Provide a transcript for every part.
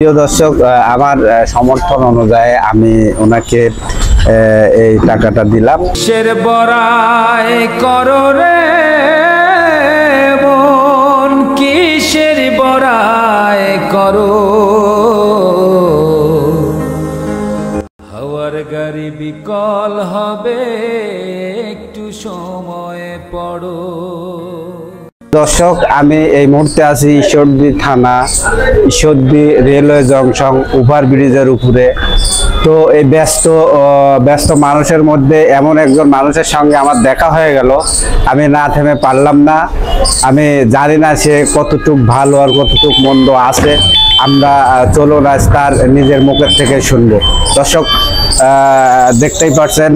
প্রিয় দর্শক, আমার সমর্থন অনুযায়ী আমি ওনাকে এই টাকাটা দিলাম। কিসের বড়াই করো রে মন, কিসের বড়াই করো, হাওয়ার গাড়ি বিকল হবে, একটু সময় পড়ো। দর্শক, আমি এই মুহূর্তে আছি ঈশ্বরদী থানা, ঈশ্বরদী রেলওয়ে জংশন ওভারব্রিজের উপরে। তো এই ব্যস্ত মানুষের মধ্যে এমন একজন মানুষের সঙ্গে আমার দেখা হয়ে গেল, আমি না থেমে পারলাম না। আমি জানি না সে কতটুক ভালো আর কতটুক মন্দ আছে। আমরা চলুন আজ তার নিজের মুখের থেকে শুনবো। দর্শক, দেখতেই পাচ্ছেন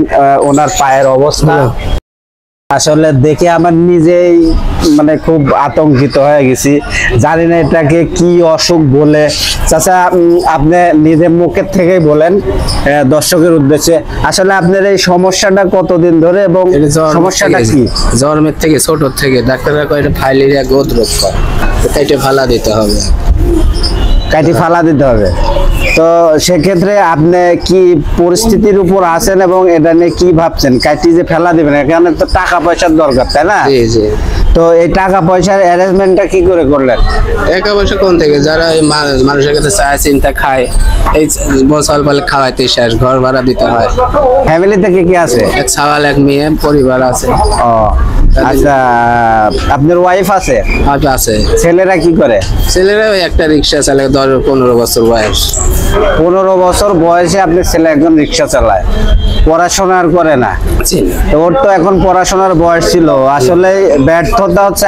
ওনার পায়ের অবস্থা। আসলে দেখে আমার নিজেই মানে খুব আতঙ্কিত হয়ে গেছি। জানি না এটাকে কি অসুখ বলে। চাচা, আপনি নিজের মুখের থেকেই বলেন দর্শকের উদ্দেশ্যে, আসলে আপনার এই সমস্যাটা কতদিন ধরে এবং সমস্যাটা কি? জন্মের থেকে, ছোট থেকে ডাক্তাররা কয় এটা ফাইলেরিয়া গ্রোথ রোগ কয়, এটা ফালা দিতে হবে, কাটি ফালা দিতে হবে। তো সেক্ষেত্রে আপনি কি পরিস্থিতির উপর আছেন এবং এটা নিয়ে কি ভাবছেন? কাটি যে ফেলা দিবেন, এখানে তো টাকা পয়সার দরকার, তাই না? জি জি। তো এই টাকা পয়সার অ্যারেঞ্জমেন্টটা কি করে করলেন? টাকা পয়সা কোন থেকে? যারা এই মানুষের কাছে চায় চিন্তা খায়, এই বছর পালে খাওয়াইতে শেষ, ঘর ভাড়া দিতে হয়। ফ্যামিলি থেকে কি আছে? এক সওয়াল, এক মেয়ে, পরিবার আছে। ও আচ্ছা, আপনার ওয়াইফ আছে? আছে। ছেলেরা কি করে? ছেলেরা ওই একটা রিক্সা চালায়, 10-15 বছর বয়স। 15 বছর বয়সে আপনার ছেলে একজন রিক্সা চালায়, পড়াশোনা আর করে না? তো ওর তো এখন পড়াশোনার বয়স ছিল। আসলে ব্যর্থতা হচ্ছে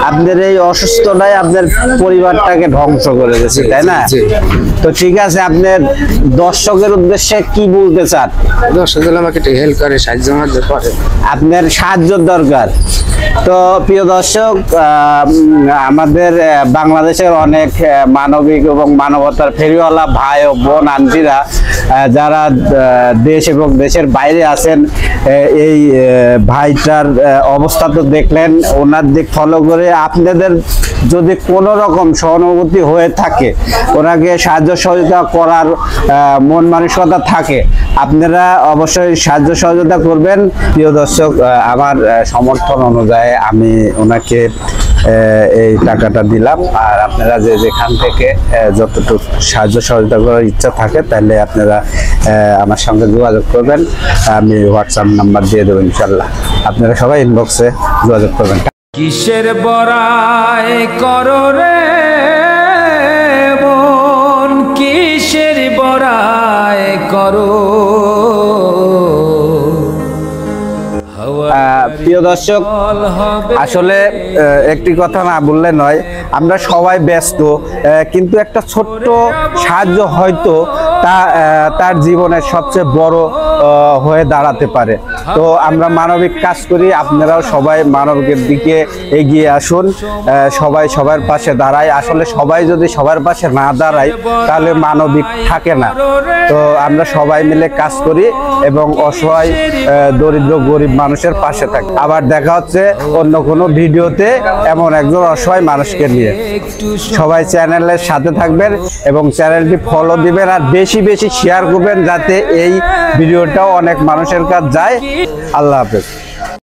আপনার এই অসুস্থতাই আপনার পরিবারটাকে ধ্বংস করে দিয়েছে, তাই না? তো ঠিক আছে, আপনার দর্শকের উদ্দেশ্যে কি বলতে চান? দর্শকদের আমাকে একটু হেল্প করে, সাহায্য করে। আপনার সাহায্য দরকার। তো প্রিয় দর্শক, আমাদের বাংলাদেশের অনেক মানবিক এবং মানবতার ফেরিওয়ালা ভাই ও বোন আন্টিরা যারা দেশ এবং দেশের বাইরে আছেন, এই ভাইটার অবস্থা তো দেখলেন। ওনার দিক ফলো করে আপনাদের যদি কোনো রকম সহানুভূতি হয়ে থাকে, ওনাকে সাহায্য সহযোগিতা করার মন মানসিকতা থাকে, আপনারা অবশ্যই সাহায্য সহযোগিতা করবেন। প্রিয় দর্শক, আমার সমর্থন অনুযায়ী আমি ওনাকে এই টাকাটা দিলাম। আর আপনারা যেখান থেকে যতটুকু সাহায্য সহযোগিতা করার ইচ্ছা থাকে, তাহলে আপনারা আমার সঙ্গে যোগাযোগ করবেন। আমি হোয়াটসঅ্যাপ নাম্বার দিয়ে দেবো ইনশাল্লাহ। আপনারা সবাই ইনবক্সে যোগাযোগ করবেন। কিসের বড়াই করো রে মন, কিসের বড়াই করো। প্রিয় দর্শক, আসলে একটি কথা না বললে নয়, আমরা সবাই ব্যস্ত, কিন্তু একটা ছোট্ট সাহায্য হয়তো তার জীবনের সবচেয়ে বড় হয়ে দাঁড়াতে পারে। তো আমরা মানবিক কাজ করি, আপনারাও সবাই মানবিকের দিকে এগিয়ে আসুন। সবাই সবার পাশে দাঁড়ায়। আসলে সবাই যদি সবার পাশে না দাঁড়ায়, তাহলে মানবিক থাকে না। তো আমরা সবাই মিলে কাজ করি এবং অসহায় দরিদ্র গরিব মানুষের পাশে থাকি। আবার দেখা হচ্ছে অন্য কোনো ভিডিওতে এমন একজন অসহায় মানুষকে নিয়ে। সবাই চ্যানেলের সাথে থাকবেন এবং চ্যানেলটি ফলো দিবেন, আর বেশি বেশি শেয়ার করবেন, যাতে এই ভিডিওটাও অনেক মানুষের কাছে যায়। আল্লাহ হাফেজ।